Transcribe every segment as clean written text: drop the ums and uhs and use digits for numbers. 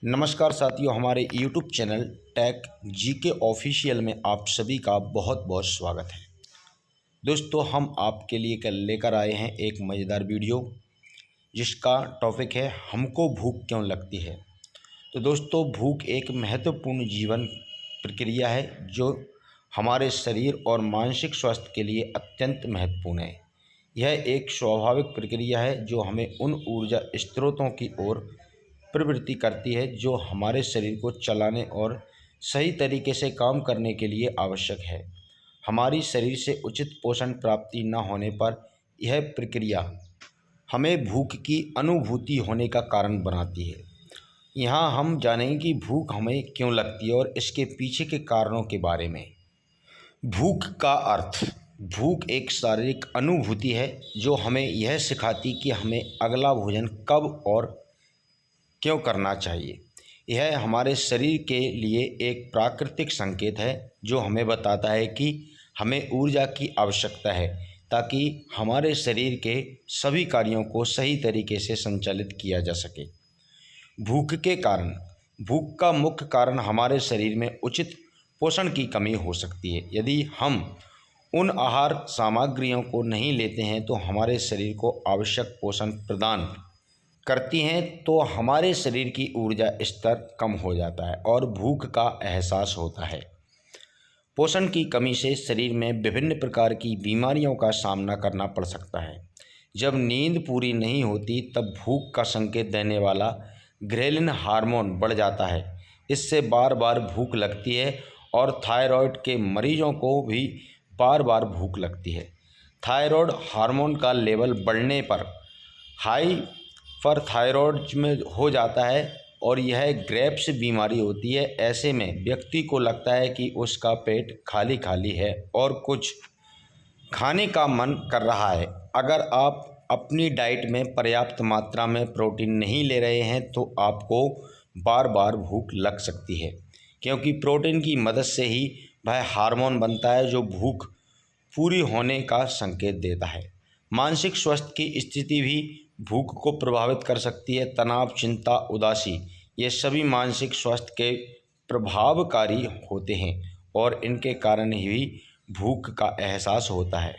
नमस्कार साथियों, हमारे YouTube channel tech GK official में आप सभी का बहुत बहुत स्वागत है। दोस्तों, हम आपके लिए कल लेकर आए हैं एक मज़ेदार वीडियो जिसका टॉपिक है हमको भूख क्यों लगती है। तो दोस्तों, भूख एक महत्वपूर्ण जीवन प्रक्रिया है जो हमारे शरीर और मानसिक स्वास्थ्य के लिए अत्यंत महत्वपूर्ण है। यह एक स्वाभाविक प्रक्रिया है जो हमें उन ऊर्जा स्रोतों की ओर प्रवृत्ति करती है जो हमारे शरीर को चलाने और सही तरीके से काम करने के लिए आवश्यक है। हमारी शरीर से उचित पोषण प्राप्ति न होने पर यह प्रक्रिया हमें भूख की अनुभूति होने का कारण बनाती है। यहाँ हम जानेंगे कि भूख हमें क्यों लगती है और इसके पीछे के कारणों के बारे में। भूख का अर्थ। भूख एक शारीरिक अनुभूति है जो हमें यह सिखाती कि हमें अगला भोजन कब और क्यों करना चाहिए। यह हमारे शरीर के लिए एक प्राकृतिक संकेत है जो हमें बताता है कि हमें ऊर्जा की आवश्यकता है ताकि हमारे शरीर के सभी कार्यों को सही तरीके से संचालित किया जा सके। भूख के कारण। भूख का मुख्य कारण हमारे शरीर में उचित पोषण की कमी हो सकती है। यदि हम उन आहार सामग्रियों को नहीं लेते हैं तो हमारे शरीर को आवश्यक पोषण प्रदान करती हैं तो हमारे शरीर की ऊर्जा स्तर कम हो जाता है और भूख का एहसास होता है। पोषण की कमी से शरीर में विभिन्न प्रकार की बीमारियों का सामना करना पड़ सकता है। जब नींद पूरी नहीं होती तब भूख का संकेत देने वाला ग्रेलिन हार्मोन बढ़ जाता है। इससे बार बार भूख लगती है और थायराइड के मरीजों को भी बार बार भूख लगती है। थायराइड हार्मोन का लेवल बढ़ने पर हाई पर थायराइड में हो जाता है और यह ग्रेव्स बीमारी होती है। ऐसे में व्यक्ति को लगता है कि उसका पेट खाली खाली है और कुछ खाने का मन कर रहा है। अगर आप अपनी डाइट में पर्याप्त मात्रा में प्रोटीन नहीं ले रहे हैं तो आपको बार बार भूख लग सकती है, क्योंकि प्रोटीन की मदद से ही वह हार्मोन बनता है जो भूख पूरी होने का संकेत देता है। मानसिक स्वास्थ्य की स्थिति भी भूख को प्रभावित कर सकती है। तनाव, चिंता, उदासी ये सभी मानसिक स्वास्थ्य के प्रभावकारी होते हैं और इनके कारण ही भूख का एहसास होता है।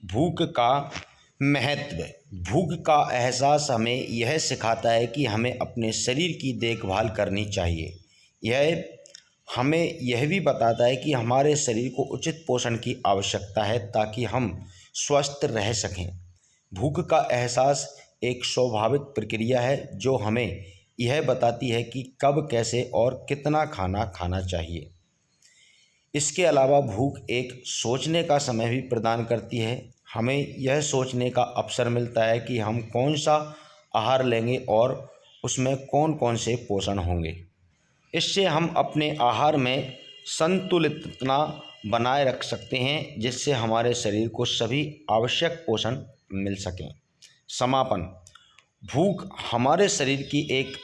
भूख का महत्व। भूख का एहसास हमें यह सिखाता है कि हमें अपने शरीर की देखभाल करनी चाहिए। यह हमें यह भी बताता है कि हमारे शरीर को उचित पोषण की आवश्यकता है ताकि हम स्वस्थ रह सकें। भूख का एहसास एक स्वाभाविक प्रक्रिया है जो हमें यह बताती है कि कब, कैसे और कितना खाना खाना चाहिए। इसके अलावा भूख एक सोचने का समय भी प्रदान करती है। हमें यह सोचने का अवसर मिलता है कि हम कौन सा आहार लेंगे और उसमें कौन कौन से पोषण होंगे। इससे हम अपने आहार में संतुलितता बनाए रख सकते हैं जिससे हमारे शरीर को सभी आवश्यक पोषण मिल सकें। समापन। भूख हमारे शरीर की एक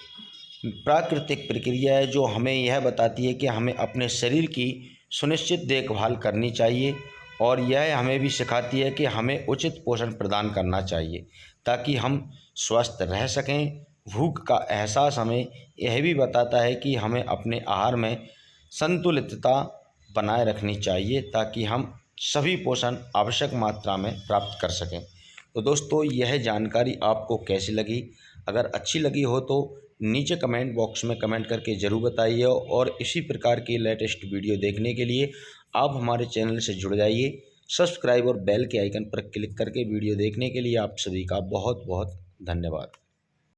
प्राकृतिक प्रक्रिया है जो हमें यह बताती है कि हमें अपने शरीर की सुनिश्चित देखभाल करनी चाहिए और यह हमें भी सिखाती है कि हमें उचित पोषण प्रदान करना चाहिए ताकि हम स्वस्थ रह सकें। भूख का एहसास हमें यह भी बताता है कि हमें अपने आहार में संतुलितता बनाए रखनी चाहिए ताकि हम सभी पोषण आवश्यक मात्रा में प्राप्त कर सकें। तो दोस्तों, यह जानकारी आपको कैसी लगी? अगर अच्छी लगी हो तो नीचे कमेंट बॉक्स में कमेंट करके ज़रूर बताइए और इसी प्रकार की लेटेस्ट वीडियो देखने के लिए आप हमारे चैनल से जुड़ जाइए। सब्सक्राइब और बेल के आइकन पर क्लिक करके वीडियो देखने के लिए आप सभी का बहुत बहुत धन्यवाद।